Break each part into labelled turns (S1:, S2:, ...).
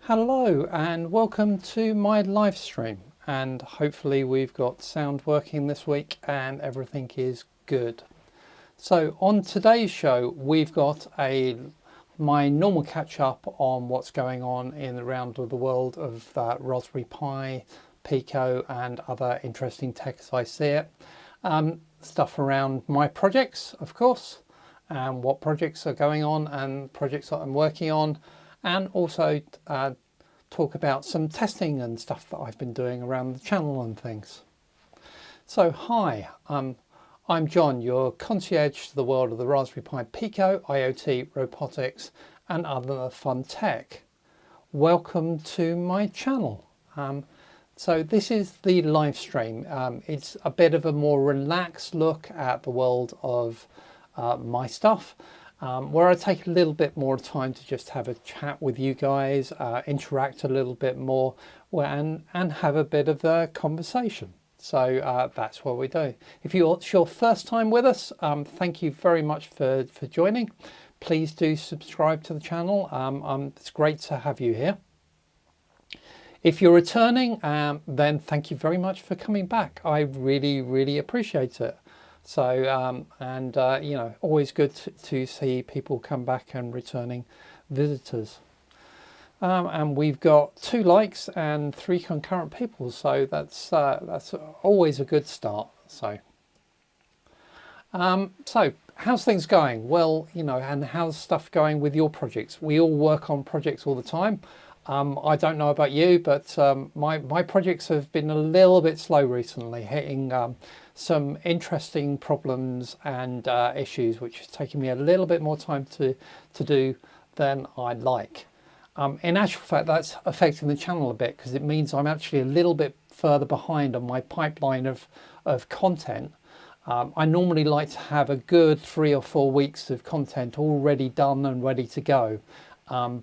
S1: Hello and welcome to my live stream, and hopefully we've got sound working this week and everything is good. So on today's show we've got my normal catch up on what's going on in the round of the world of Raspberry Pi, Pico and other interesting tech as I see it. Stuff around my projects, of course, and what projects are going on and projects that I'm working on, and also talk about some testing and stuff that I've been doing around the channel and things. So hi, I'm John, your concierge to the world of the Raspberry Pi Pico, IoT, robotics and other fun tech. Welcome to my channel. So this is the live stream. It's a bit of a more relaxed look at the world of my stuff. Where I take a little bit more time to just have a chat with you guys, interact a little bit more, and have a bit of a conversation. So that's what we do. If it's your first time with us, thank you very much for joining. Please do subscribe to the channel. It's great to have you here. If you're returning, then thank you very much for coming back. I really appreciate it. So, you know, always good to see people come back and returning visitors. And we've got 2 likes and 3 concurrent people, so that's always a good start. So how's things going? Well, you know, and how's stuff going with your projects? We all work on projects all the time. I don't know about you, but my projects have been a little bit slow recently, hitting some interesting problems and issues, which is taking me a little bit more time to do than I'd like. In actual fact, that's affecting the channel a bit because it means I'm actually a little bit further behind on my pipeline of content. I normally like to have a good 3 or 4 weeks of content already done and ready to go.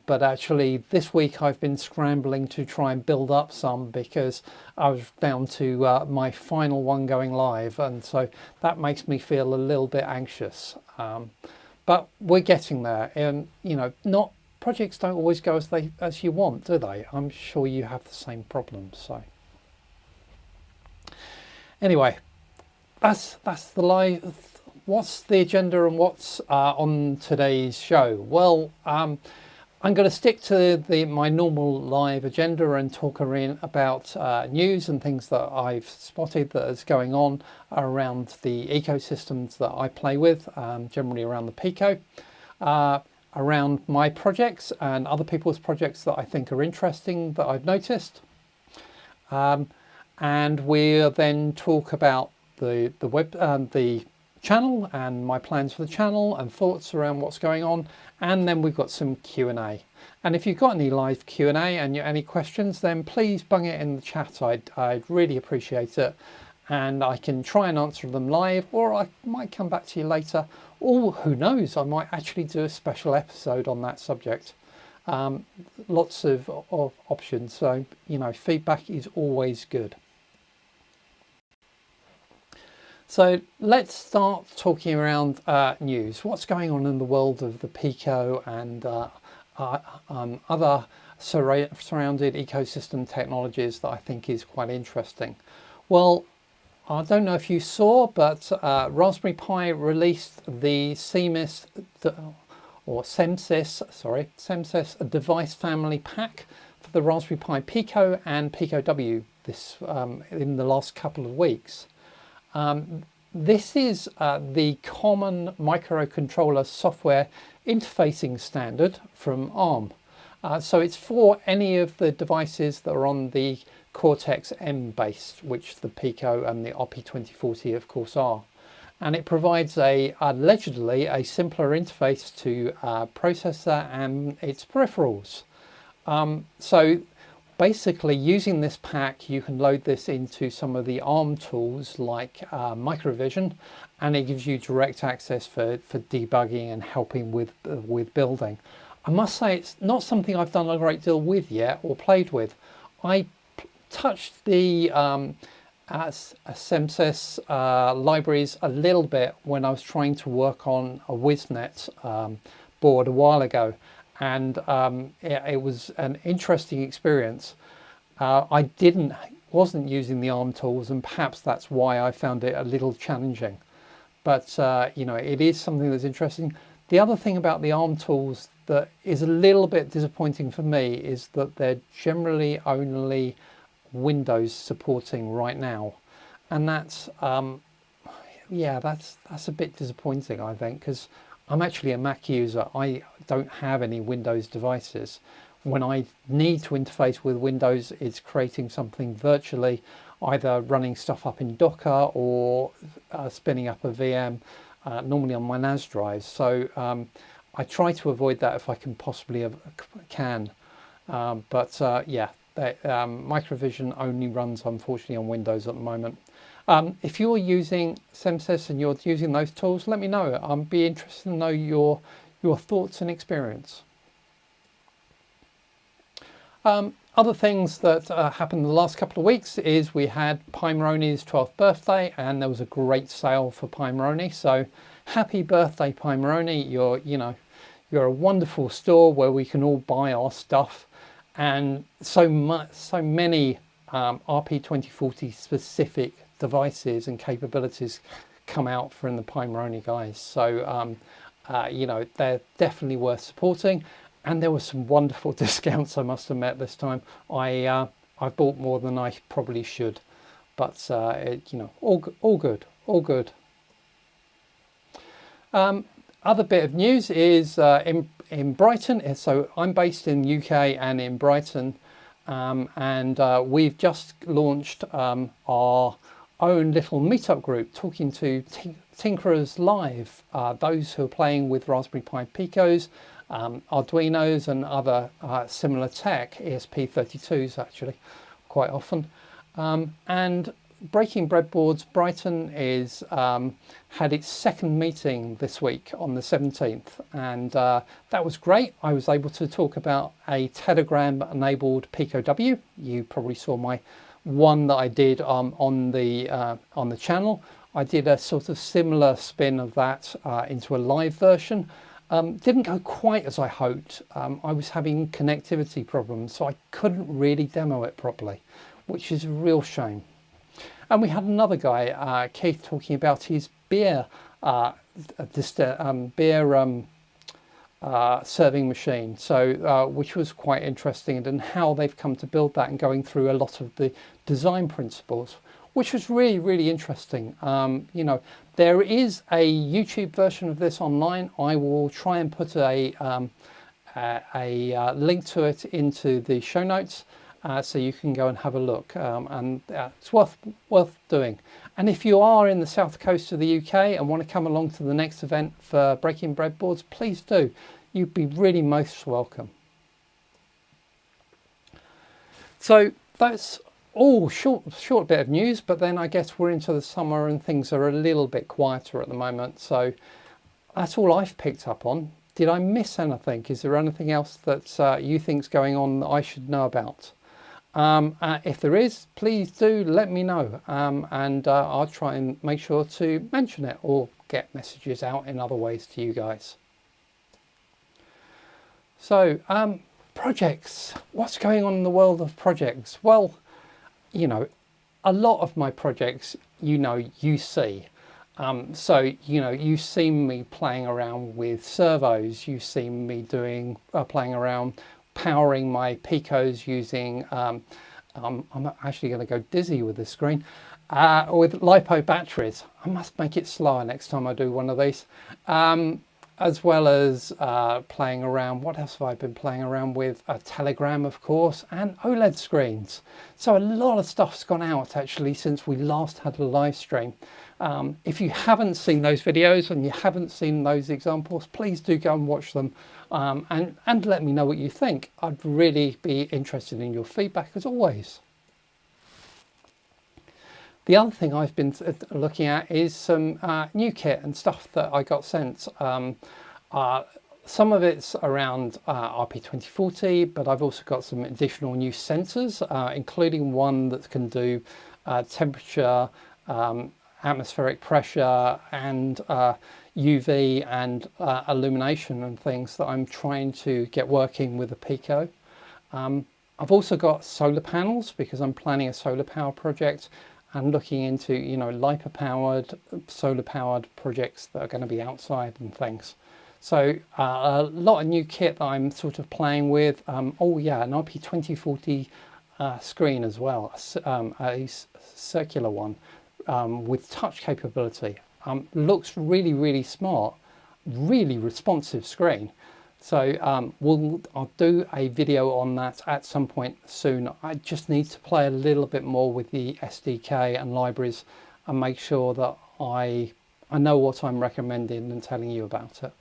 S1: But actually this week I've been scrambling to try and build up some because I was down to my final one going live, and so that makes me feel a little bit anxious. But we're getting there, and you know, projects don't always go as you want, do they? I'm sure you have the same problems. So anyway, that's the live. What's the agenda and what's on today's show? Well, I'm going to stick to my normal live agenda and talk about news and things that I've spotted that is going on around the ecosystems that I play with, generally around the Pico, around my projects and other people's projects that I think are interesting that I've noticed. And we'll then talk about the channel and my plans for the channel and thoughts around what's going on, and then we've got some Q&A. And if you've got any live Q&A and any questions, then please bung it in the chat. I'd really appreciate it, and I can try and answer them live, or I might come back to you later, or who knows, I might actually do a special episode on that subject. Lots of options, so you know, feedback is always good. So let's start talking around news. What's going on in the world of the Pico and other surrounded ecosystem technologies that I think is quite interesting. Well, I don't know if you saw, but Raspberry Pi released the CMSIS device family pack for the Raspberry Pi Pico and Pico W this in the last couple of weeks. This is the common microcontroller software interfacing standard from ARM. So it's for any of the devices that are on the Cortex-M base, which the Pico and the RP2040 of course are. And it provides allegedly a simpler interface to processor and its peripherals. So basically, using this pack, you can load this into some of the ARM tools like MicroVision, and it gives you direct access for debugging and helping with building. I must say it's not something I've done a great deal with yet or played with. I touched the CMSIS libraries a little bit when I was trying to work on a WizNet board a while ago. and it was an interesting experience. I wasn't using the ARM tools, and perhaps that's why I found it a little challenging. But you know, it is something that's interesting. The other thing about the ARM tools that is a little bit disappointing for me is that they're generally only Windows supporting right now, and that's yeah, that's a bit disappointing, I think, because I'm actually a Mac user. I don't have any Windows devices. When I need to interface with Windows, it's creating something virtually, either running stuff up in Docker or spinning up a VM, normally on my NAS drives. So I try to avoid that if I can possibly can. Yeah, Microvision only runs, unfortunately, on Windows at the moment. If you're using CMSIS and you're using those tools, let me know. I'd be interested to know your thoughts and experience. Other things that happened the last couple of weeks is we had PIMoroni's 12th birthday, and there was a great sale for PIMoroni. So happy birthday, PIMoroni. You're a wonderful store where we can all buy our stuff, and so many RP2040 specific devices and capabilities come out from the PIMoroni guys. So you know, they're definitely worth supporting. And there were some wonderful discounts, I must admit, this time. I've bought more than I probably should, but you know, all good. Other bit of news is in Brighton. So I'm based in the UK and in Brighton, and we've just launched our own little meetup group, talking to tinkerers live, those who are playing with Raspberry Pi Picos, Arduinos and other similar tech, ESP32s actually, quite often. And Breaking Breadboards Brighton is had its second meeting this week on the 17th, and that was great. I was able to talk about a Telegram enabled Pico W. You probably saw my one that I did on the channel. I did a sort of similar spin of that into a live version. Didn't go quite as I hoped. I was having connectivity problems, so I couldn't really demo it properly, which is a real shame. And we had another guy, Keith, talking about his beer serving machine, so which was quite interesting, and how they've come to build that and going through a lot of the design principles, which was really interesting. You know, there is a YouTube version of this online. I will try and put a link to it into the show notes, so you can go and have a look, and it's worth doing. And if you are in the south coast of the UK and want to come along to the next event for Breaking Breadboards, please do. You'd be really most welcome. So that's all short bit of news, but then I guess we're into the summer and things are a little bit quieter at the moment. So that's all I've picked up on. Did I miss anything? Is there anything else that you think's going on that I should know about? If there is, please do let me know, and I'll try and make sure to mention it or get messages out in other ways to you guys. So projects, what's going on in the world of projects? Well, you know, a lot of my projects, you know, you see. So, you know, you've seen me playing around with servos, you've seen me doing playing around powering my Picos using, I'm actually going to go dizzy with this screen, with LiPo batteries. I must make it slower next time I do one of these. As well as playing around, what else have I been playing around with? A Telegram, of course, and OLED screens. So a lot of stuff's gone out actually since we last had a live stream. If you haven't seen those videos and you haven't seen those examples, please do go and watch them, and let me know what you think. I'd really be interested in your feedback as always. The other thing I've been looking at is some new kit and stuff that I got sent. Some of it's around RP2040, but I've also got some additional new sensors, including one that can do temperature, atmospheric pressure, and UV and illumination and things that I'm trying to get working with the Pico. I've also got solar panels because I'm planning a solar power project and looking into, you know, LiPo powered, solar powered projects that are going to be outside and things. So a lot of new kit that I'm sort of playing with. Oh yeah, an RP2040 screen as well, a circular one with touch capability. Looks really, really smart, really responsive screen. So I'll do a video on that at some point soon. I just need to play a little bit more with the SDK and libraries and make sure that I know what I'm recommending and telling you about it.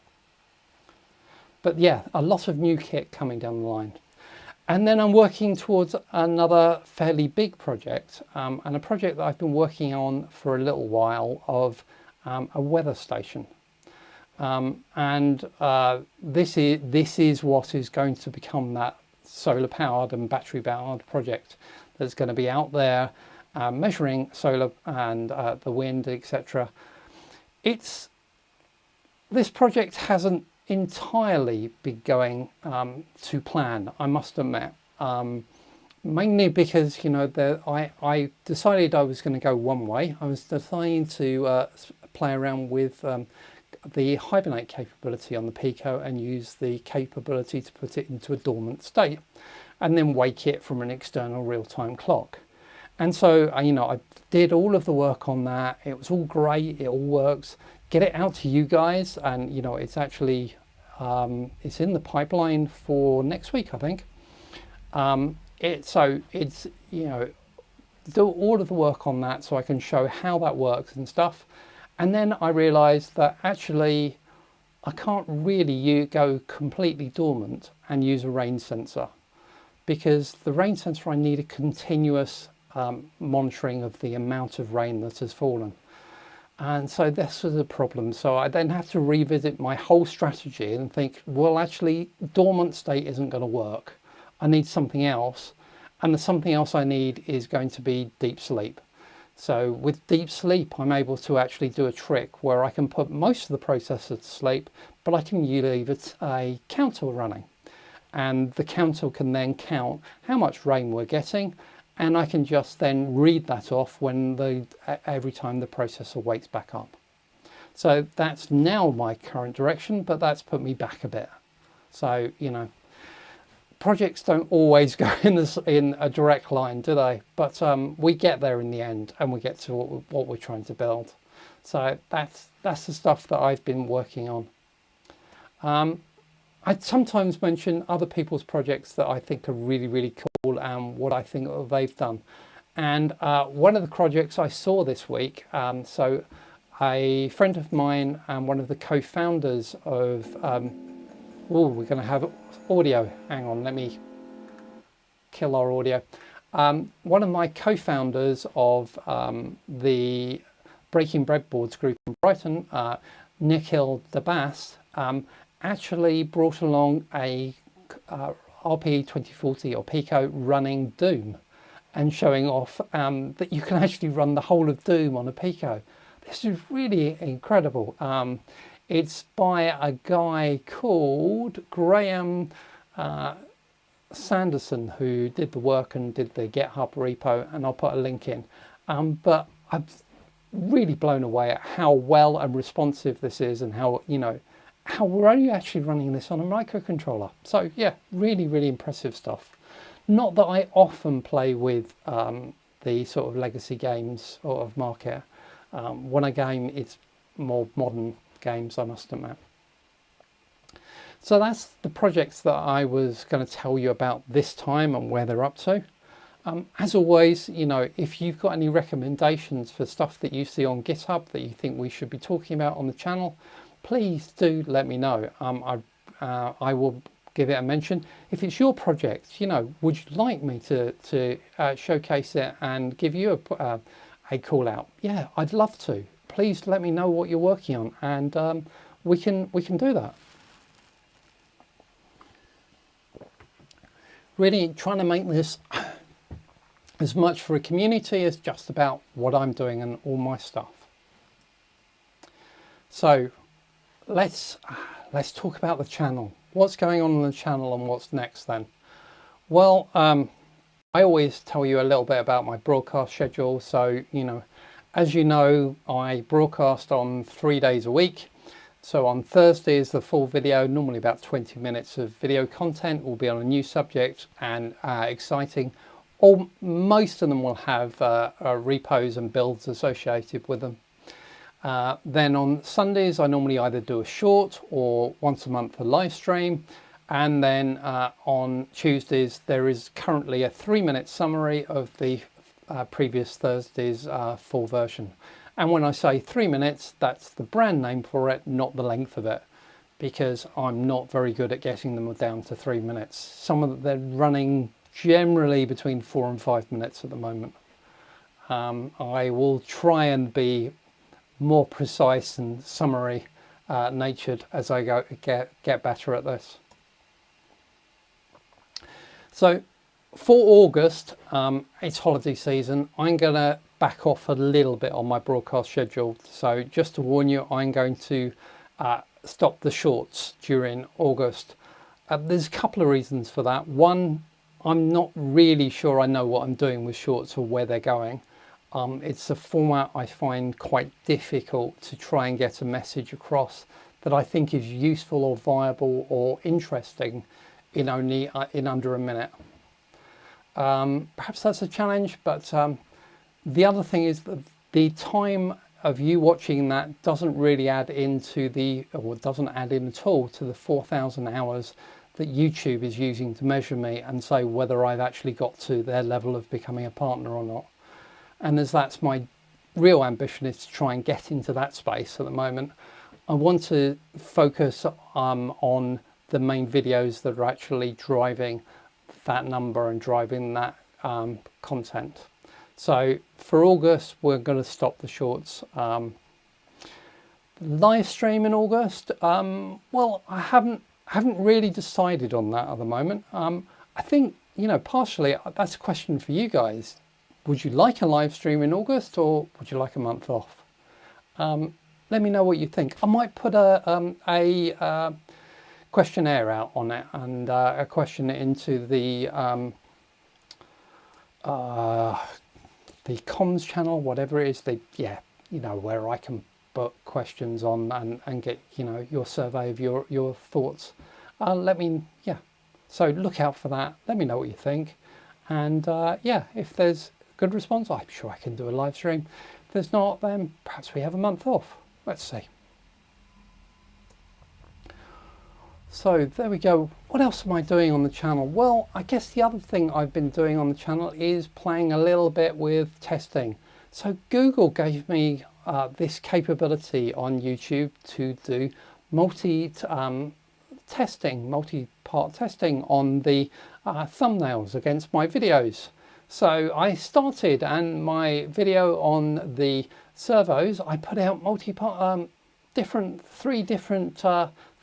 S1: But yeah, a lot of new kit coming down the line. And then I'm working towards another fairly big project, and a project that I've been working on for a little while of a weather station. This is what is going to become that solar powered and battery powered project that's going to be out there measuring solar and the wind, etc. This project hasn't entirely been going to plan, I must admit, mainly because, you know, I decided I was going to go one way. I was deciding to play around with the hibernate capability on the Pico and use the capability to put it into a dormant state and then wake it from an external real-time clock. And so you know, I did all of the work on that. It was all great, it all works. Get it out to you guys, and you know, it's actually it's in the pipeline for next week, I think. It's you know, do all of the work on that so I can show how that works and stuff. And then I realized that actually I can't really go completely dormant and use a rain sensor, because the rain sensor, I need a continuous monitoring of the amount of rain that has fallen. And so this was a problem. So I then have to revisit my whole strategy and think, well, actually dormant state isn't going to work. I need something else. And the something else I need is going to be deep sleep. So with deep sleep, I'm able to actually do a trick where I can put most of the processor to sleep, but I can leave it a counter running. And the counter can then count how much rain we're getting, and I can just then read that off when every time the processor wakes back up. So that's now my current direction, but that's put me back a bit. So, you know, projects don't always go in a direct line, do they? But we get there in the end, and we get to what we're trying to build. So that's the stuff that I've been working on. I sometimes mention other people's projects that I think are really, really cool and what I think they've done. And one of the projects I saw this week, so a friend of mine and one of the co-founders of, we're going to have audio. Hang on, let me kill our audio. One of my co-founders of the Breaking Breadboards group in Brighton, Nikhil Dabas, actually brought along a RP2040 or Pico running Doom and showing off that you can actually run the whole of Doom on a Pico. This is really incredible. It's by a guy called Graham Sanderson, who did the work and did the GitHub repo, and I'll put a link in. But I'm really blown away at how well and responsive this is, and how, you know, how we're only actually running this on a microcontroller. So yeah, really, really impressive stuff. Not that I often play with the sort of legacy games of market. When I game, it's more modern games, I must admit. So that's the projects that I was going to tell you about this time and where they're up to. As always, you know, if you've got any recommendations for stuff that you see on GitHub that you think we should be talking about on the channel, please do let me know. I will give it a mention. If it's your project, you know, would you like me to showcase it and give you a call out? Yeah, I'd love to. Please let me know what you're working on, and we can do that. Really trying to make this as much for a community as just about what I'm doing and all my stuff. So let's talk about the channel. What's going on the channel and what's next then? Well, I always tell you a little bit about my broadcast schedule. So, as you know, I broadcast on 3 days a week. So on Thursday is the full video, normally about 20 minutes of video content, will be on a new subject and exciting. Most of them will have repos and builds associated with them. Then on Sundays, I normally either do a short or once a month a live stream. And then on Tuesdays, there is currently a 3-minute summary of the previous Thursday's full version. And when I say 3 minutes, that's the brand name for it, not the length of it, because I'm not very good at getting them down to 3 minutes. Some of them, they're running generally between 4 and 5 minutes at the moment. I will try and be more precise and summary natured as I get better at this. So for August, it's holiday season. I'm going to back off a little bit on my broadcast schedule. So just to warn you, I'm going to stop the shorts during August. There's a couple of reasons for that. One, I'm not really sure I know what I'm doing with shorts or where they're going. It's a format I find quite difficult to try and get a message across that I think is useful or viable or interesting in under a minute. Perhaps that's a challenge, but the other thing is that the time of you watching that doesn't really add into doesn't add in at all to the 4,000 hours that YouTube is using to measure me and say whether I've actually got to their level of becoming a partner or not. And as that's my real ambition, is to try and get into that space at the moment. I want to focus on the main videos that are actually driving that number and driving that content. So for August, we're going to stop the shorts. Live stream in August, well, I haven't really decided on that at the moment. I think, partially that's a question for you guys. Would you like a live stream in August, or would you like a month off? Let me know what you think. I might put a questionnaire out on it and a question into the comms channel, whatever it is. Where I can put questions on and get your survey of your thoughts. So look out for that. Let me know what you think, and if there's good response, I'm sure I can do a live stream. If there's not, then perhaps we have a month off. Let's see. So there we go. What else am I doing on the channel? Well, I guess the other thing I've been doing on the channel is playing a little bit with testing. So Google gave me this capability on YouTube to do multi-part testing on the thumbnails against my videos. So I started, and my video on the servos, I put out three different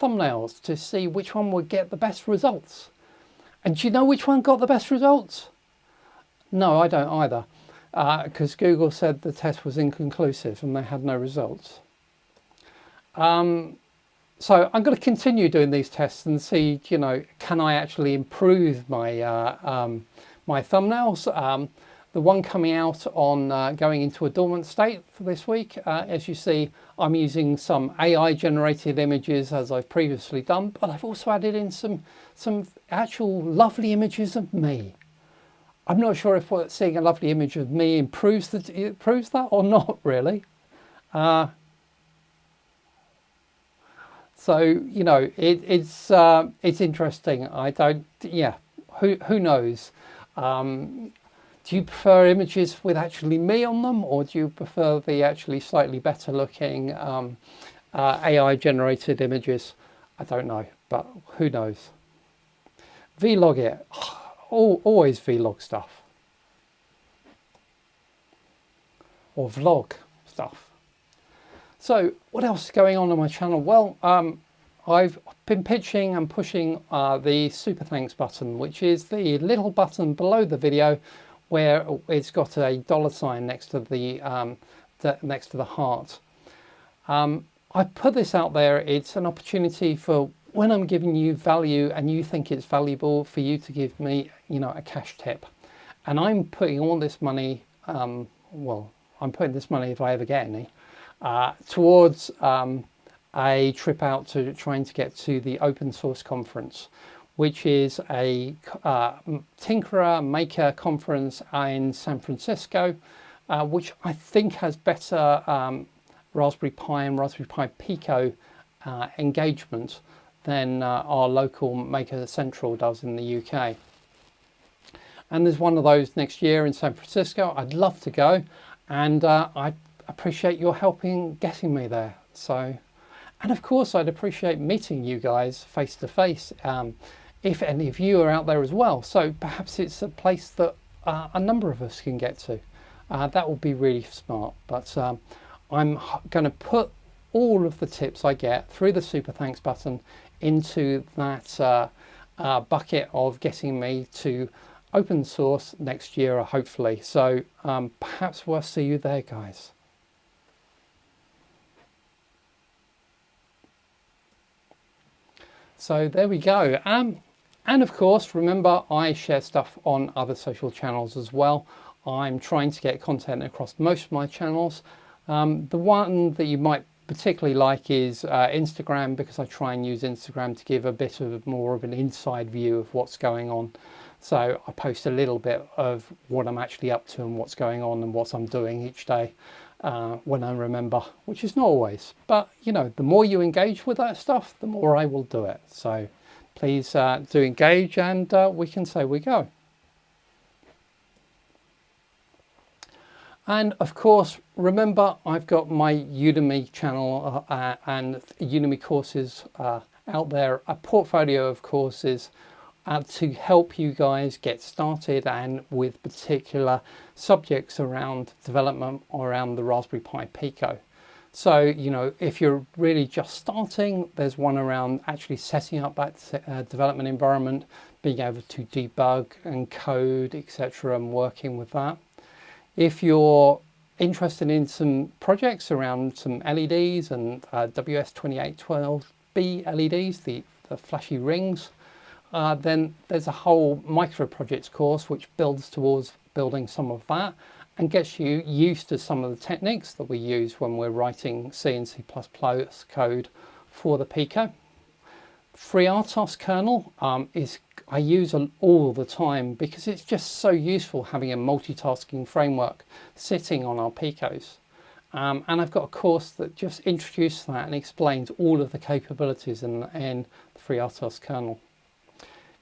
S1: thumbnails to see which one would get the best results. And do you know which one got the best results? No, I don't either, because Google said the test was inconclusive and they had no results. So I'm going to continue doing these tests and see, can I actually improve my my thumbnails. The one coming out on going into a dormant state for this week, as you see, I'm using some AI generated images as I've previously done, but I've also added in some actual lovely images of me. I'm not sure if seeing a lovely image of me improves that or not really. So it's interesting. Who knows? Do you prefer images with actually me on them, or do you prefer the actually slightly better looking AI generated images? I don't know, but who knows? Vlog it. Always vlog stuff. Or vlog stuff. So what else is going on my channel? Well, I've been pitching and pushing the super thanks button, which is the little button below the video where it's got a $ next to the heart. I put this out there. It's an opportunity for when I'm giving you value and you think it's valuable for you to give me, you know, a cash tip. And I'm putting all this money, well, I'm putting this money, if I ever get any, towards a trip out to trying to get to the open source conference, which is a Tinkerer Maker conference in San Francisco, which I think has better Raspberry Pi and Raspberry Pi Pico engagement than our local Maker Central does in the UK. And there's one of those next year in San Francisco. I'd love to go, and I appreciate your helping getting me there. So, and of course, I'd appreciate meeting you guys face to face if any of you are out there as well. So perhaps it's a place that a number of us can get to. That would be really smart. But I'm going to put all of the tips I get through the super thanks button into that bucket of getting me to open source next year, hopefully. So perhaps we'll see you there, guys. So there we go. And of course, remember, I share stuff on other social channels as well. I'm trying to get content across most of my channels. The one that you might particularly like is Instagram, because I try and use Instagram to give a bit of more of an inside view of what's going on. So I post a little bit of what I'm actually up to and what's going on and what I'm doing each day when I remember, which is not always. But, you know, the more you engage with that stuff, the more I will do it. So please do engage, and we can say we go. And of course, remember, I've got my Udemy channel and Udemy courses out there, a portfolio of courses to help you guys get started and with particular subjects around development or around the Raspberry Pi Pico. So, you know, if you're really just starting, there's one around actually setting up that development environment, being able to debug and code, etc., and working with that. If you're interested in some projects around some LEDs and WS2812B LEDs, the flashy rings, then there's a whole micro projects course which builds towards building some of that and gets you used to some of the techniques that we use when we're writing C and C++ code for the Pico. FreeRTOS kernel I use all the time because it's just so useful having a multitasking framework sitting on our Picos. And I've got a course that just introduces that and explains all of the capabilities in the FreeRTOS kernel.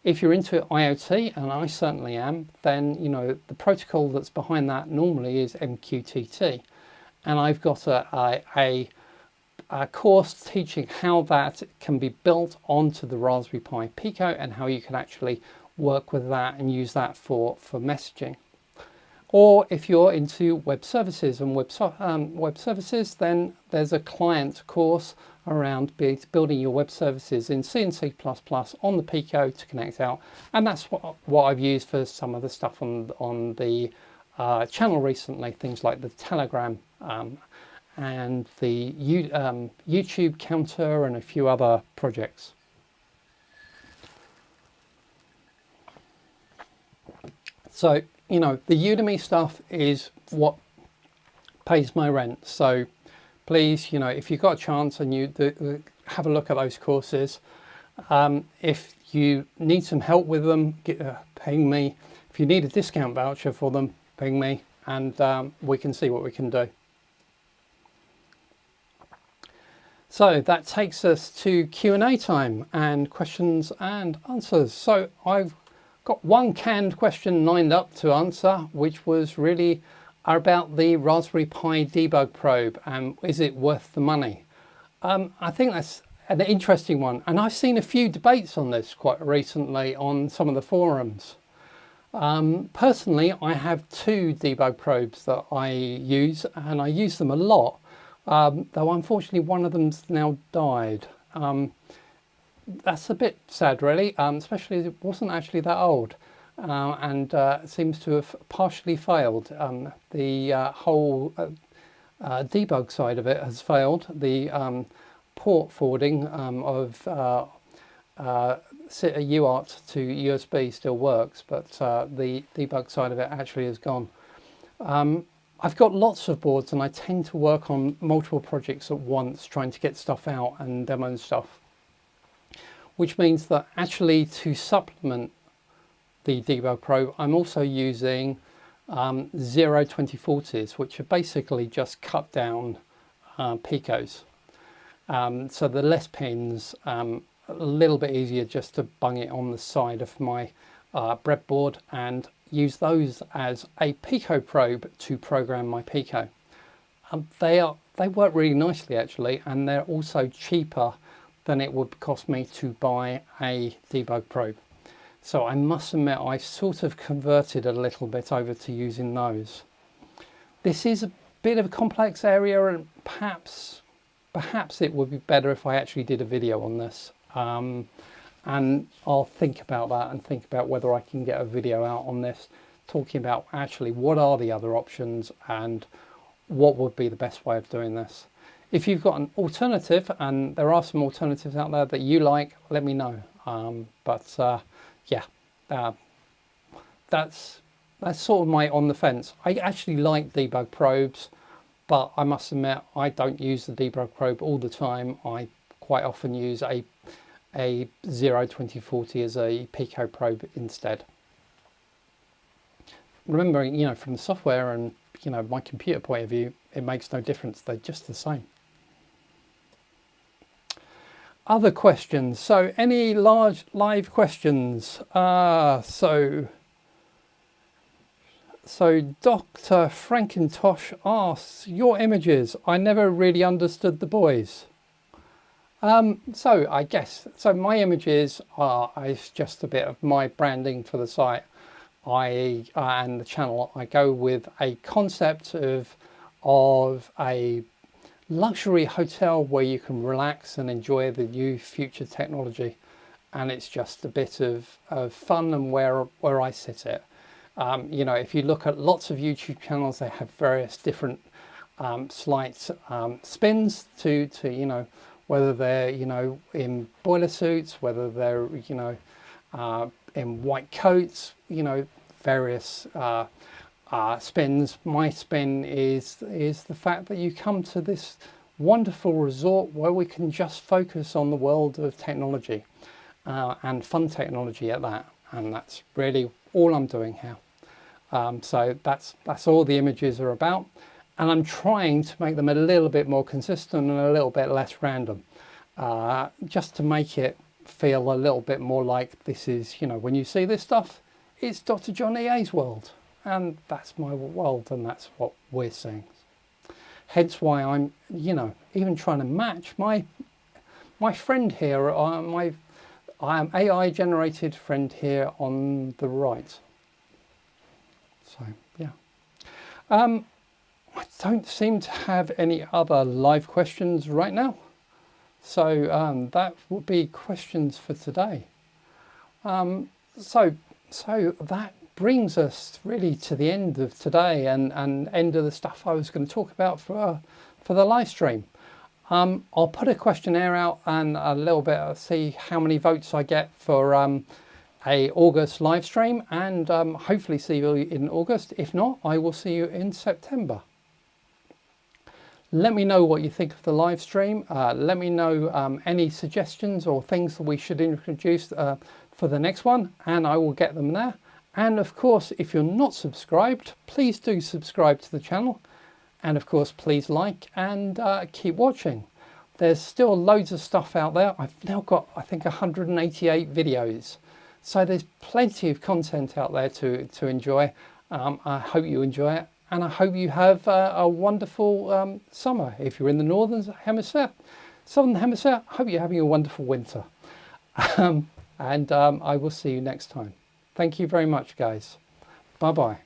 S1: If you're into IoT, and I certainly am, then, you know, the protocol that's behind that normally is MQTT. And I've got a course teaching how that can be built onto the Raspberry Pi Pico and how you can actually work with that and use that for messaging. Or if you're into web services and web services, then there's a client course around building your web services in C and C++ on the Pico to connect out. And that's what I've used for some of the stuff on the channel recently, things like the Telegram and the YouTube counter and a few other projects. So, you know, the Udemy stuff is what pays my rent. So please, you know, if you've got a chance and you have a look at those courses, if you need some help with them, ping me. If you need a discount voucher for them, ping me, and we can see what we can do. So that takes us to Q&A time and questions and answers. So I've got one canned question lined up to answer, which was really about the Raspberry Pi debug probe and is it worth the money? I think that's an interesting one, and I've seen a few debates on this quite recently on some of the forums. Personally, I have two debug probes that I use, and I use them a lot. Though unfortunately one of them's now died. That's a bit sad really, especially as it wasn't actually that old and seems to have partially failed. The whole debug side of it has failed. The port forwarding of UART to USB still works, but the debug side of it actually is gone. I've got lots of boards and I tend to work on multiple projects at once, trying to get stuff out and demo and stuff, which means that actually to supplement the debug probe, I'm also using 2040s, which are basically just cut down Picos. So the less pins, a little bit easier just to bung it on the side of my breadboard and use those as a Pico probe to program my Pico. They work really nicely actually, and they're also cheaper than it would cost me to buy a debug probe. So I must admit I've sort of converted a little bit over to using those. This is a bit of a complex area, and perhaps it would be better if I actually did a video on this. And I'll think about that and think about whether I can get a video out on this, talking about actually what are the other options and what would be the best way of doing this. If you've got an alternative, and there are some alternatives out there that you like, let me know. That's sort of my on the fence. I actually like debug probes, but I must admit I don't use the debug probe all the time. I quite often use a 2040 as a Pico probe instead. Remembering, you know, from the software and, you know, my computer point of view, it makes no difference. They're just the same. Other questions. So any large live questions? So Dr. Frankentosh asks, your images, I never really understood the boys. So I guess, so my images are just a bit of my branding for the site. And the channel, I go with a concept of a luxury hotel where you can relax and enjoy the new future technology, and it's just a bit of fun and where I sit it. You know, if you look at lots of YouTube channels, they have various different slight spins to you know, whether they're, you know, in boiler suits, whether they're, you know, in white coats, you know, various spins. My spin is the fact that you come to this wonderful resort where we can just focus on the world of technology and fun technology at that, and that's really all I'm doing here. So that's all the images are about, and I'm trying to make them a little bit more consistent and a little bit less random, just to make it feel a little bit more like this is, you know, when you see this stuff, it's Dr. John EA's world, and that's my world, and that's what we're seeing. Hence why I'm, you know, even trying to match my friend here, my AI generated friend here on the right. So yeah, I don't seem to have any other live questions right now, so that would be questions for today. So that brings us really to the end of today and end of the stuff I was going to talk about for the live stream. I'll put a questionnaire out and a little bit see how many votes I get for a August live stream, and hopefully see you in August. If not, I will see you in September. Let me know what you think of the live stream. Let me know any suggestions or things that we should introduce for the next one, and I will get them there. And of course, if you're not subscribed, please do subscribe to the channel. And of course, please like and keep watching. There's still loads of stuff out there. I've now got, I think, 188 videos. So there's plenty of content out there to enjoy. I hope you enjoy it. And I hope you have a wonderful summer. If you're in the Northern Hemisphere, Southern Hemisphere, I hope you're having a wonderful winter. I will see you next time. Thank you very much, guys. Bye-bye.